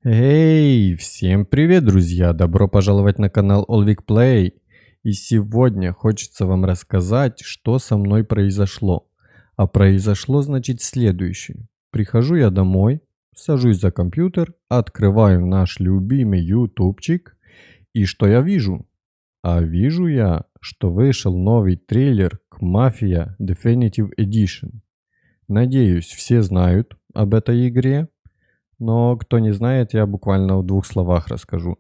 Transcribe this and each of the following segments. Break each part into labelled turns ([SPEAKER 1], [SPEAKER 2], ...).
[SPEAKER 1] Эй, всем привет, друзья! Добро пожаловать на канал AllWeek. И сегодня хочется вам рассказать, что со мной произошло. А произошло, значит, следующее. Прихожу я домой, сажусь за компьютер, открываю наш любимый ютубчик. И что я вижу? А вижу я, что вышел новый трейлер к Mafia Definitive Edition. Надеюсь, все знают об этой игре. Но кто не знает, я буквально в двух словах расскажу.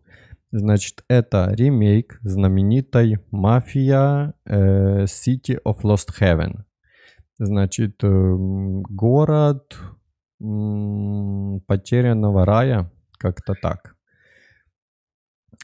[SPEAKER 1] Значит, это ремейк знаменитой Mafia City of Lost Heaven. Значит, город потерянного рая, как-то так.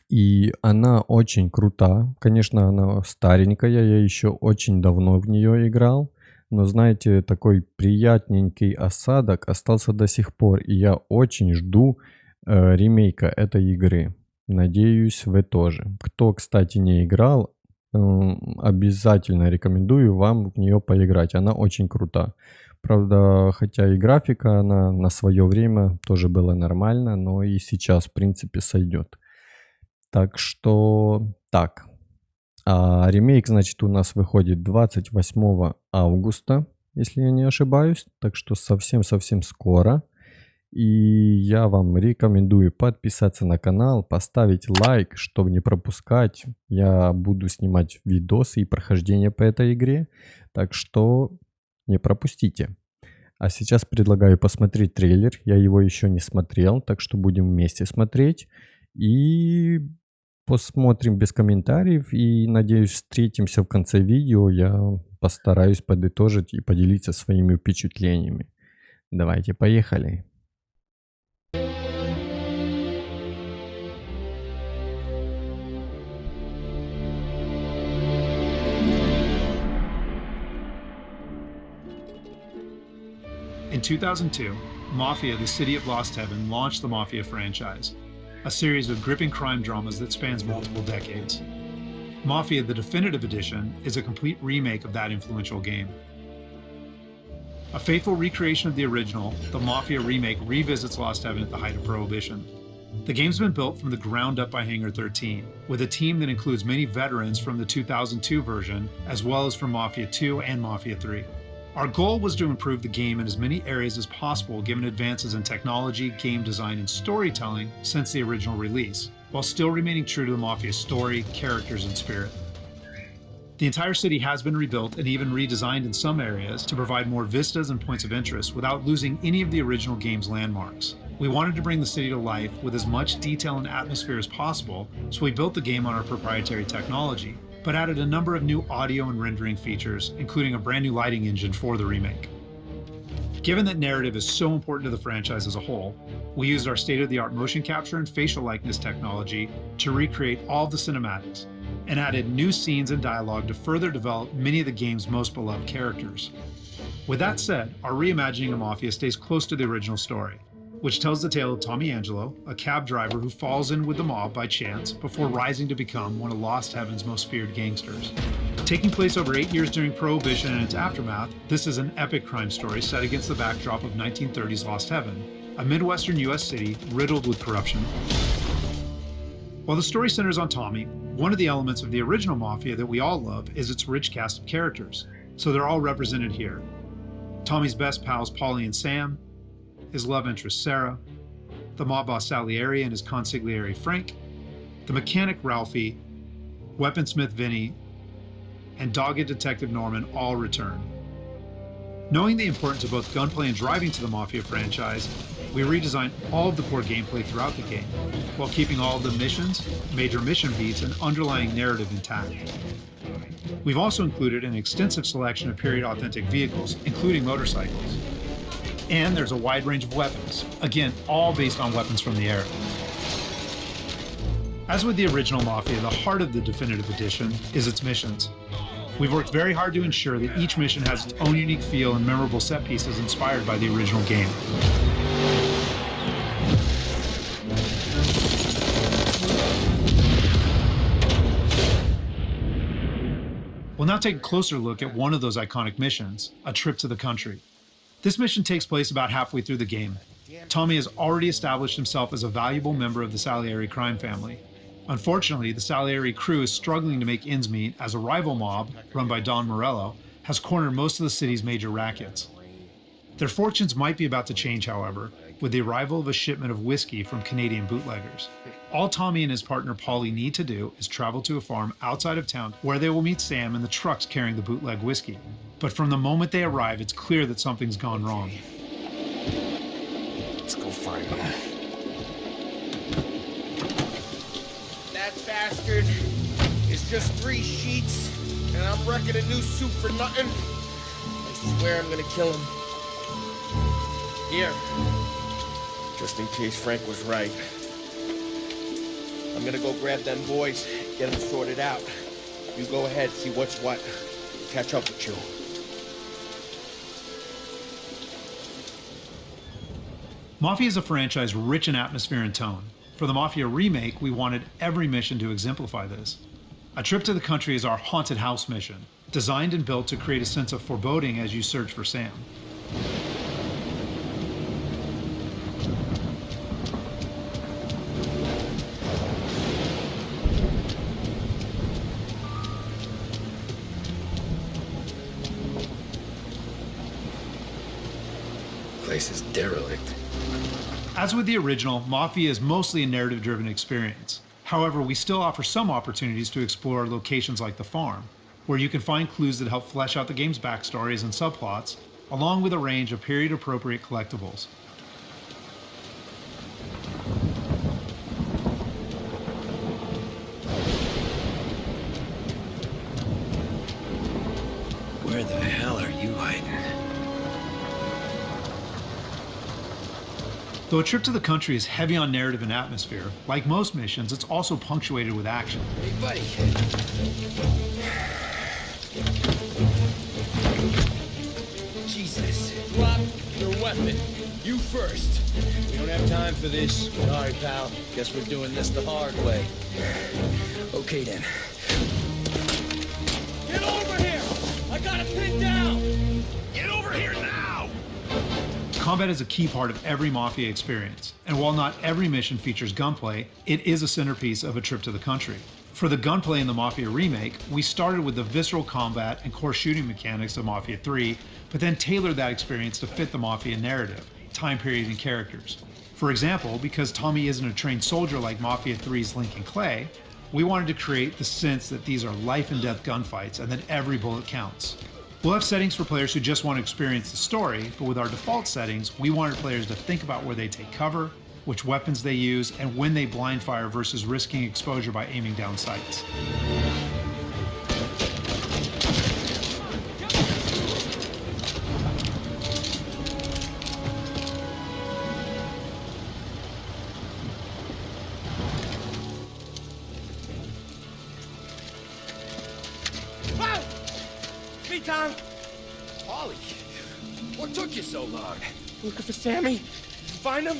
[SPEAKER 1] И она очень крута. Конечно, она старенькая, я еще очень давно в нее играл. Но знаете, такой приятненький осадок остался до сих пор. И я очень жду ремейка этой игры. Надеюсь, вы тоже. Кто, кстати, не играл, обязательно рекомендую вам в нее поиграть. Она очень крута. Правда, хотя и графика, она на свое время тоже была нормально, но и сейчас, в принципе, сойдет. Так что так. А ремейк, значит, у нас выходит 28 августа, если я не ошибаюсь. Так что совсем-совсем скоро. И я вам рекомендую подписаться на канал, поставить лайк, чтобы не пропускать. Я буду снимать видосы и прохождения по этой игре. Так что не пропустите. А сейчас предлагаю посмотреть трейлер. Я его еще не смотрел, так что будем вместе смотреть. И посмотрим без комментариев. И надеюсь, встретимся в конце видео. Я постараюсь подытожить и поделиться своими впечатлениями. Давайте, поехали.
[SPEAKER 2] In 2002, Mafia: The City of Lost Heaven launched the Mafia franchise, a series of gripping crime dramas that spans multiple decades. Mafia: The Definitive Edition is a complete remake of that influential game. A faithful recreation of the original, the Mafia remake revisits Lost Heaven at the height of Prohibition. The game's been built from the ground up by Hangar 13, with a team that includes many veterans from the 2002 version, as well as from Mafia 2 and Mafia 3. Our goal was to improve the game in as many areas as possible given advances in technology, game design, and storytelling since the original release, while still remaining true to the Mafia story, characters, and spirit. The entire city has been rebuilt and even redesigned in some areas to provide more vistas and points of interest without losing any of the original game's landmarks. We wanted to bring the city to life with as much detail and atmosphere as possible, so we built the game on our proprietary technology, but added a number of new audio and rendering features, including a brand new lighting engine for the remake. Given that narrative is so important to the franchise as a whole, we used our state-of-the-art motion capture and facial likeness technology to recreate all of the cinematics, and added new scenes and dialogue to further develop many of the game's most beloved characters. With that said, our reimagining of Mafia stays close to the original story, which tells the tale of Tommy Angelo, a cab driver who falls in with the mob by chance before rising to become one of Lost Heaven's most feared gangsters. Taking place over 8 years during Prohibition and its aftermath, this is an epic crime story set against the backdrop of 1930s Lost Heaven, a Midwestern US city riddled with corruption. While the story centers on Tommy, one of the elements of the original Mafia that we all love is its rich cast of characters, so they're all represented here. Tommy's best pals Paulie and Sam, his love interest Sarah, the mob boss Salieri and his consigliere Frank, the mechanic Ralphie, weaponsmith Vinny, and dogged detective Norman all return. Knowing the importance of both gunplay and driving to the Mafia franchise, we redesigned all of the core gameplay throughout the game, while keeping all of the missions, major mission beats, and underlying narrative intact. We've also included an extensive selection of period-authentic vehicles, including motorcycles. And there's a wide range of weapons, again, all based on weapons from the era. As with the original Mafia, the heart of the Definitive Edition is its missions. We've worked very hard to ensure that each mission has its own unique feel and memorable set pieces inspired by the original game. We'll now take a closer look at one of those iconic missions, a trip to the country. This mission takes place about halfway through the game. Tommy has already established himself as a valuable member of the Salieri crime family. Unfortunately, the Salieri crew is struggling to make ends meet as a rival mob, run by Don Morello, has cornered most of the city's major rackets. Their fortunes might be about to change, however, with the arrival of a shipment of whiskey from Canadian bootleggers. All Tommy and his partner Paulie need to do is travel to a farm outside of town where they will meet Sam and the trucks carrying the bootleg whiskey. But from the moment they arrive, it's clear that something's gone wrong.
[SPEAKER 3] Let's go find them. That bastard is just 3 sheets, and I'm wrecking a new suit for nothing. I swear I'm gonna kill him. Here, just in case Frank was right. I'm gonna go grab them boys, get them sorted out. You go ahead, see what's what. Catch up with you.
[SPEAKER 2] Mafia is a franchise rich in atmosphere and tone. For the Mafia remake, we wanted every mission to exemplify this. A Trip to the Country is our haunted house mission, designed and built to create a sense of foreboding as you search for Sam.
[SPEAKER 3] Place is derelict.
[SPEAKER 2] As with the original, Mafia is mostly a narrative-driven experience. However, we still offer some opportunities to explore locations like the farm, where you can find clues that help flesh out the game's backstories and subplots, along with a range of period-appropriate collectibles.
[SPEAKER 3] Where the hell are you hiding?
[SPEAKER 2] Though A Trip to the Country is heavy on narrative and atmosphere, like most missions, it's also punctuated with action.
[SPEAKER 3] Hey, buddy. Jesus. Drop your weapon. You first. We don't have time for this. Sorry, pal. Guess we're doing this the hard way. Okay, then. Get over here! I got it pinned down! Get over here now!
[SPEAKER 2] Combat is a key part of every Mafia experience, and while not every mission features gunplay, it is a centerpiece of A Trip to the Country. For the gunplay in the Mafia remake, we started with the visceral combat and core shooting mechanics of Mafia 3, but then tailored that experience to fit the Mafia narrative, time period, and characters. For example, because Tommy isn't a trained soldier like Mafia 3's Lincoln Clay, we wanted to create the sense that these are life and death gunfights and that every bullet counts. We'll have settings for players who just want to experience the story, but with our default settings, we wanted players to think about where they take cover, which weapons they use, and when they blind fire versus risking exposure by aiming down sights.
[SPEAKER 3] Me, Tom. Ollie, what took you so long? Looking for Sammy? Find him?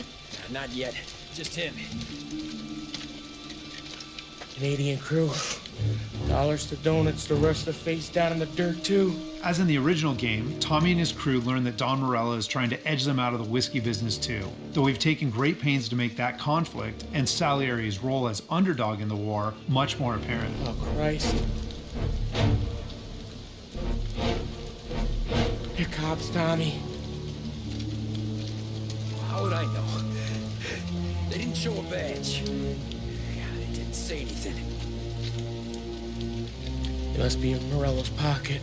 [SPEAKER 3] Not yet. Just him. Canadian crew. Dollars to donuts, the rest of the face down in the dirt, too.
[SPEAKER 2] As in the original game, Tommy and his crew learn that Don Morello is trying to edge them out of the whiskey business too, though we've taken great pains to make that conflict and Salieri's role as underdog in the war much more apparent.
[SPEAKER 3] Oh, Christ. Here cops, Tommy. How would I know? They didn't show a badge. Yeah, they didn't say anything. It must be in Morello's pocket.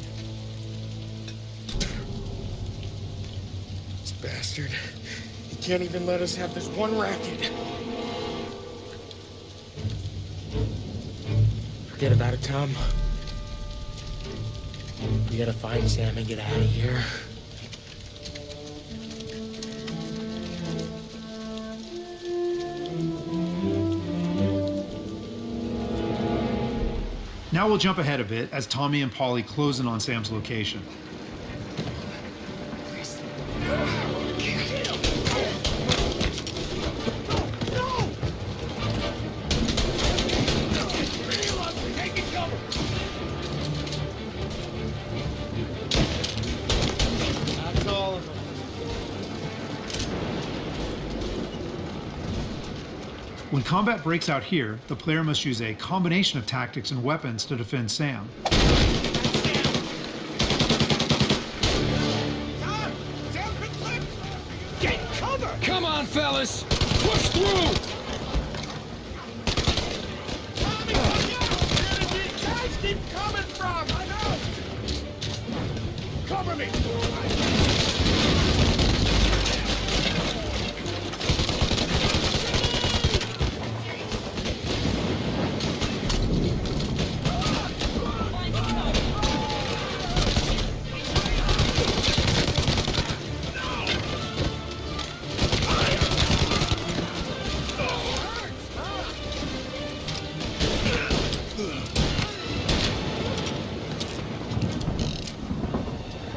[SPEAKER 3] This bastard. He can't even let us have this one racket. Forget about it, Tom. We gotta find Sam and get out of here.
[SPEAKER 2] Now we'll jump ahead a bit as Tommy and Paulie close in on Sam's location. When combat breaks out here, the player must use a combination of tactics and weapons to defend Sam.
[SPEAKER 3] Get cover!
[SPEAKER 4] Come on, fellas! Push through!
[SPEAKER 3] Tommy, where did these guys keep coming from? I know! Cover me!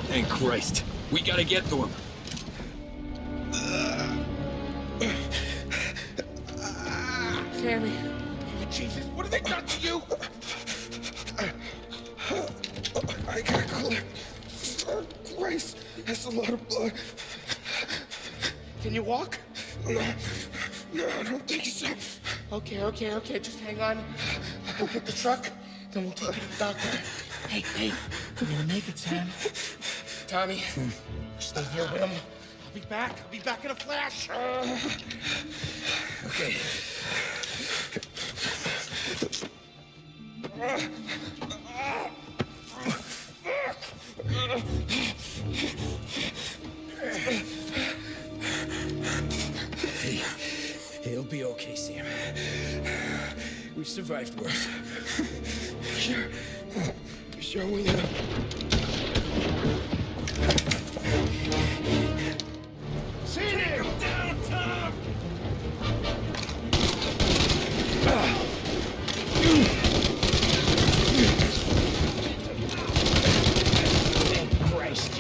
[SPEAKER 4] Thank Christ. We gotta get to him.
[SPEAKER 3] Sammy, oh, Jesus, what have they done to you? I got clipped. Oh, Christ, that's a lot of blood. Can you walk? No, I don't think so. Okay, just hang on. I'll go get the truck, then we'll take you to the doctor. Hey, you're gonna make it, Sam. Tommy, stay here with him. I'll be back in a flash.
[SPEAKER 4] Okay. Hey, he'll be okay, Sam. We've survived worse.
[SPEAKER 3] Sure we have. See him! Down, Tom!
[SPEAKER 4] Thank Christ.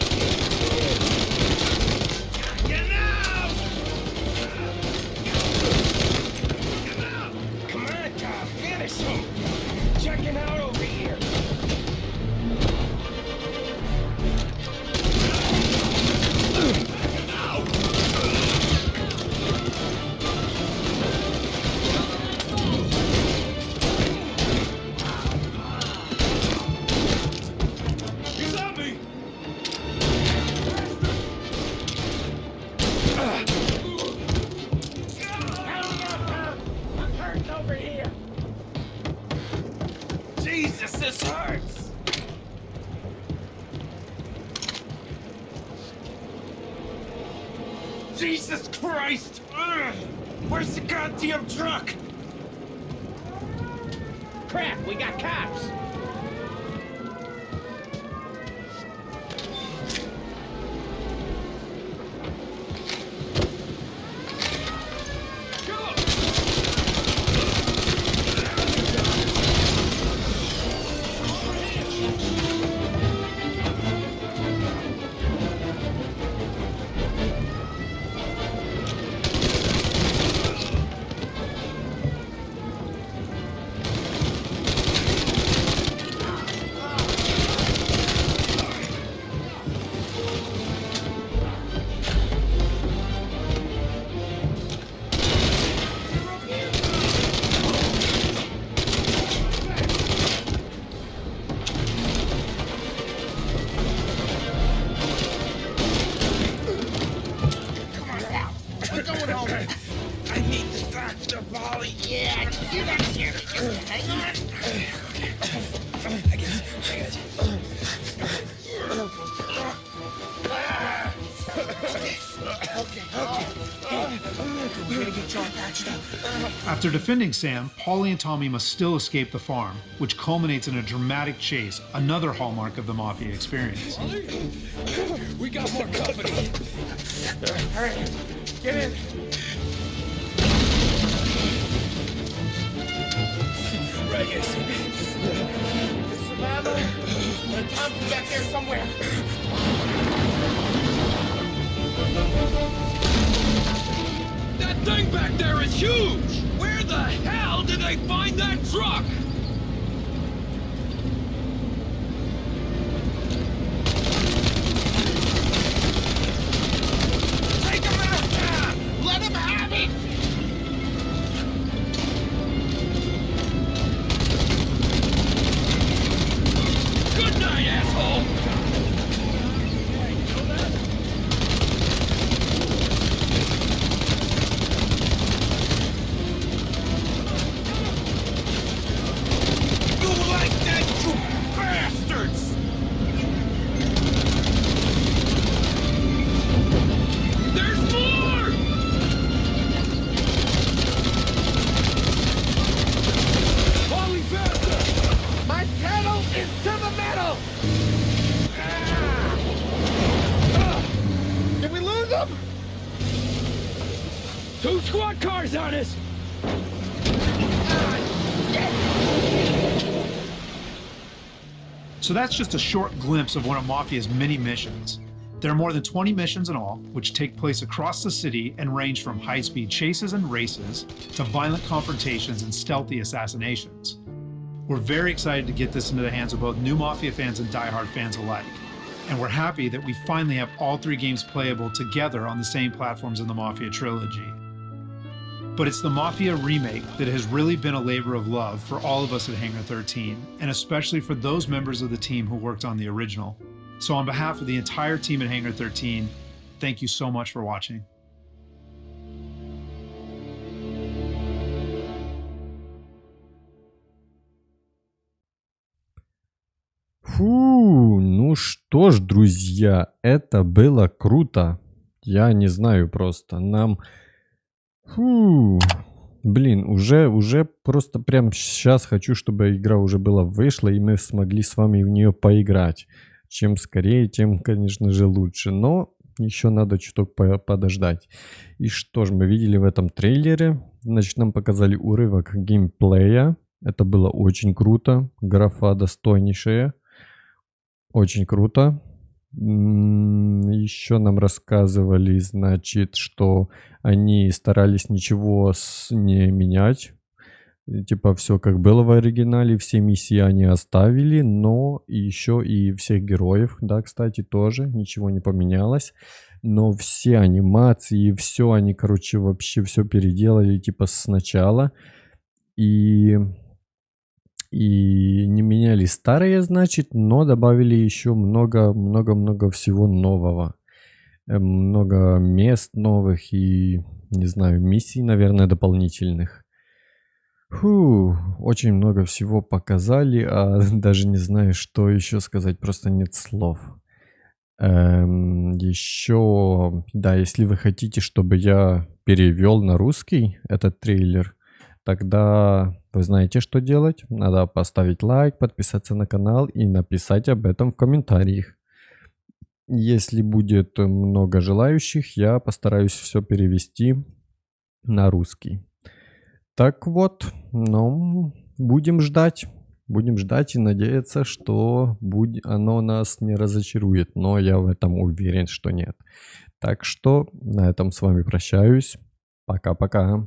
[SPEAKER 3] Get out! Come on, Tom, finish him! Checking out over here. Jesus, this hurts! Jesus Christ! Ugh. Where's the goddamn truck? Crap, we got cops!
[SPEAKER 2] After defending Sam, Paulie and Tommy must still escape the farm, which culminates in a dramatic chase, another hallmark of the Mafia experience.
[SPEAKER 4] We got more company.
[SPEAKER 3] All right, get in.
[SPEAKER 4] Right here, Sam.
[SPEAKER 3] There's some ammo, and Tom's back there somewhere.
[SPEAKER 4] That thing back there is huge! Where the hell did they find that truck?
[SPEAKER 3] Take him out, Tom! Let him have it!
[SPEAKER 4] 2 squad cars on us!
[SPEAKER 2] So that's just a short glimpse of one of Mafia's many missions. There are more than 20 missions in all, which take place across the city and range from high-speed chases and races to violent confrontations and stealthy assassinations. We're very excited to get this into the hands of both new Mafia fans and die-hard fans alike. And we're happy that we finally have all 3 games playable together on the same platforms in the Mafia trilogy. But it's the Mafia remake that has really been a labor of love for all of us at Hangar 13, and especially for those members of the team who worked on the original. So on behalf of the entire team at Hangar 13, thank you so much for watching.
[SPEAKER 1] Фу, ну что ж, друзья, это было круто. Я не знаю просто, нам... Фу, блин, уже просто прям сейчас хочу, чтобы игра уже была вышла, и мы смогли с вами в нее поиграть. Чем скорее, тем, конечно же, лучше. Но еще надо чуток подождать. И что ж, мы видели в этом трейлере. Значит, нам показали урывок геймплея. Это было очень круто. Графа достойнейшая. Очень круто. Еще нам рассказывали, значит, что они старались ничего не менять. Типа все как было в оригинале, все миссии они оставили, но еще и всех героев, да, кстати, тоже ничего не поменялось. Но все анимации, все они, короче, вообще все переделали типа сначала. И не меняли старые, значит, но добавили еще много всего нового. Много мест новых и, не знаю, миссий, наверное, дополнительных. Фу, очень много всего показали, а даже не знаю, что еще сказать, просто нет слов. Еще, да, если вы хотите, чтобы я перевел на русский этот трейлер, тогда вы знаете, что делать. Надо поставить лайк, подписаться на канал и написать об этом в комментариях. Если будет много желающих, я постараюсь все перевести на русский. Так вот, ну, будем ждать. Будем ждать и надеяться, что оно нас не разочарует. Но я в этом уверен, что нет. Так что на этом с вами прощаюсь. Пока-пока.